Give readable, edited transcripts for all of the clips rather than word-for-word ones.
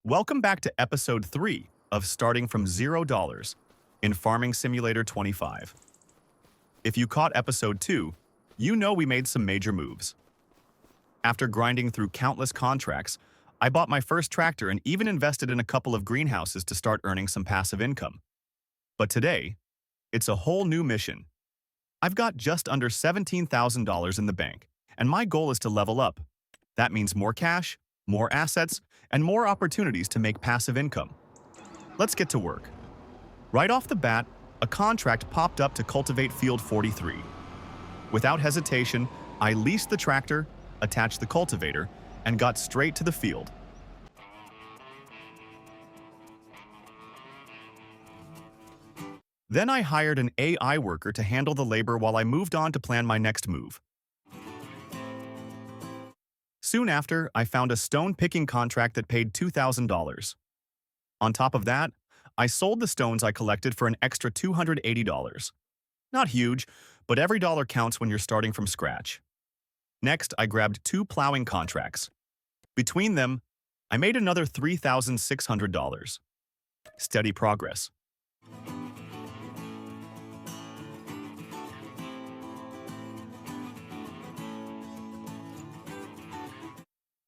Welcome back to episode 3 of Starting from $0 in Farming Simulator 25. If you caught episode 2, you know we made some major moves. After grinding through countless contracts, I bought my first tractor and even invested in a couple of greenhouses to start earning some passive income. But today, it's a whole new mission. I've got just under $17,000 in the bank, and my goal is to level up. That means more cash, more assets, and more opportunities to make passive income. Let's get to work. Right off the bat, a contract popped up to cultivate Field 43. Without hesitation, I leased the tractor, attached the cultivator, and got straight to the field. Then I hired an AI worker to handle the labor while I moved on to plan my next move. Soon after, I found a stone picking contract that paid $2,000. On top of that, I sold the stones I collected for an extra $280. Not huge, but every dollar counts when you're starting from scratch. Next, I grabbed 2 plowing contracts. Between them, I made another $3,600. Steady progress.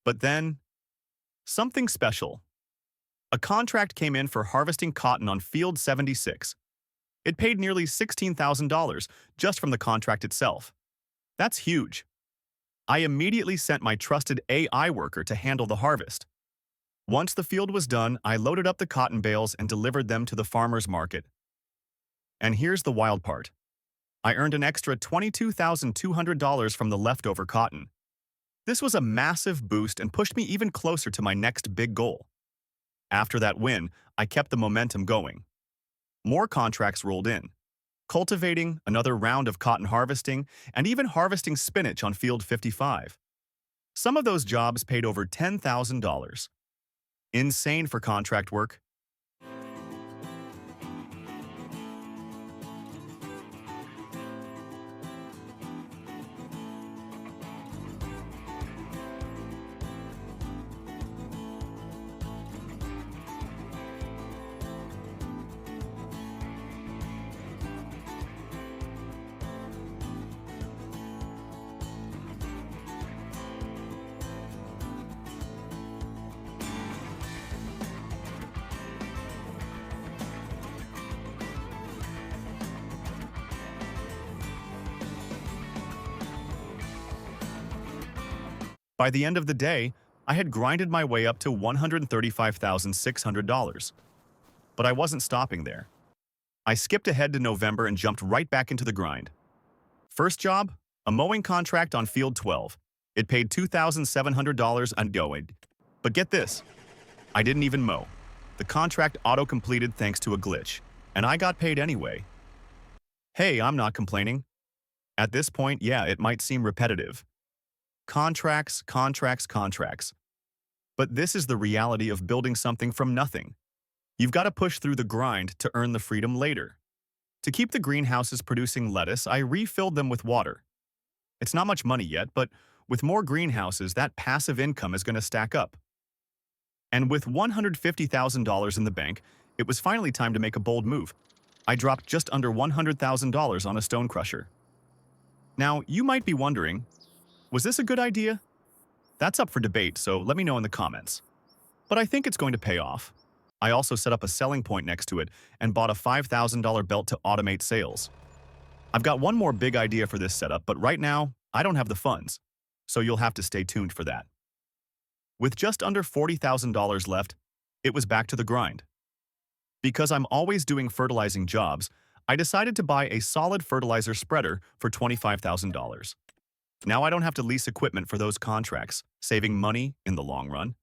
But then, something special. A contract came in for harvesting cotton on Field 76. It paid nearly $16,000 just from the contract itself. That's huge. I immediately sent my trusted AI worker to handle the harvest. Once the field was done, I loaded up the cotton bales and delivered them to the farmer's market. And here's the wild part. I earned an extra $22,200 from the leftover cotton. This was a massive boost and pushed me even closer to my next big goal. After that win, I kept the momentum going. More contracts rolled in. Cultivating, another round of cotton harvesting, and even harvesting spinach on Field 55. Some of those jobs paid over $10,000. Insane for contract work. By the end of the day, I had grinded my way up to $135,600. But I wasn't stopping there. I skipped ahead to November and jumped right back into the grind. First job, a mowing contract on Field 12. It paid $2,700 ongoing. But get this, I didn't even mow. The contract auto-completed thanks to a glitch, and I got paid anyway. Hey, I'm not complaining. At this point, yeah, it might seem repetitive. Contracts, contracts, contracts. But this is the reality of building something from nothing. You've got to push through the grind to earn the freedom later. To keep the greenhouses producing lettuce, I refilled them with water. It's not much money yet, but with more greenhouses, that passive income is going to stack up. And with $150,000 in the bank, it was finally time to make a bold move. I dropped just under $100,000 on a stone crusher. Now, you might be wondering, was this a good idea? That's up for debate, so let me know in the comments. But I think it's going to pay off. I also set up a selling point next to it and bought a $5,000 belt to automate sales. I've got one more big idea for this setup, but right now, I don't have the funds, so you'll have to stay tuned for that. With just under $40,000 left, it was back to the grind. Because I'm always doing fertilizing jobs, I decided to buy a solid fertilizer spreader for $25,000. Now I don't have to lease equipment for those contracts, saving money in the long run.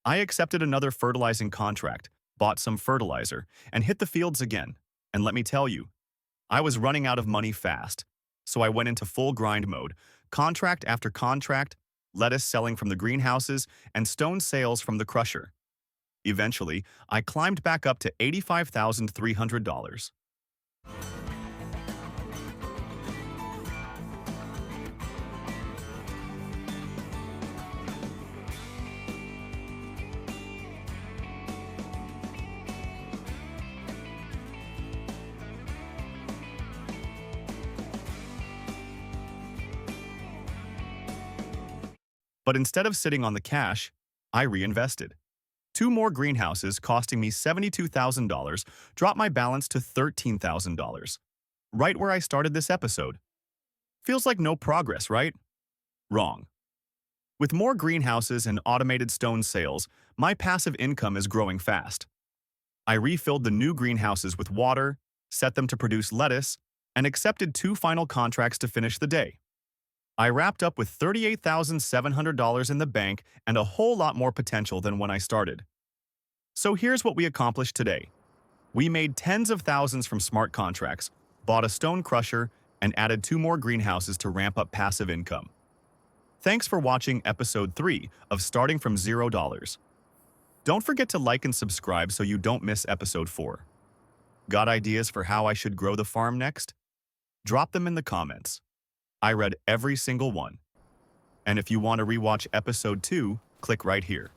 I accepted another fertilizing contract, bought some fertilizer, and hit the fields again. And let me tell you, I was running out of money fast. So I went into full grind mode, contract after contract, lettuce selling from the greenhouses, and stone sales from the crusher. Eventually, I climbed back up to $85,300. But instead of sitting on the cash, I reinvested. Two more greenhouses costing me $72,000 dropped my balance to $13,000, right where I started this episode. Feels like no progress, right? Wrong. With more greenhouses and automated stone sales, my passive income is growing fast. I refilled the new greenhouses with water, set them to produce lettuce, and accepted two final contracts to finish the day. I wrapped up with $38,700 in the bank and a whole lot more potential than when I started. So here's what we accomplished today. We made tens of thousands from smart contracts, bought a stone crusher, and added two more greenhouses to ramp up passive income. Thanks for watching episode 3 of Starting from $0. Don't forget to like and subscribe so you don't miss episode 4. Got ideas for how I should grow the farm next? Drop them in the comments. I read every single one. And if you want to rewatch episode 2, click right here.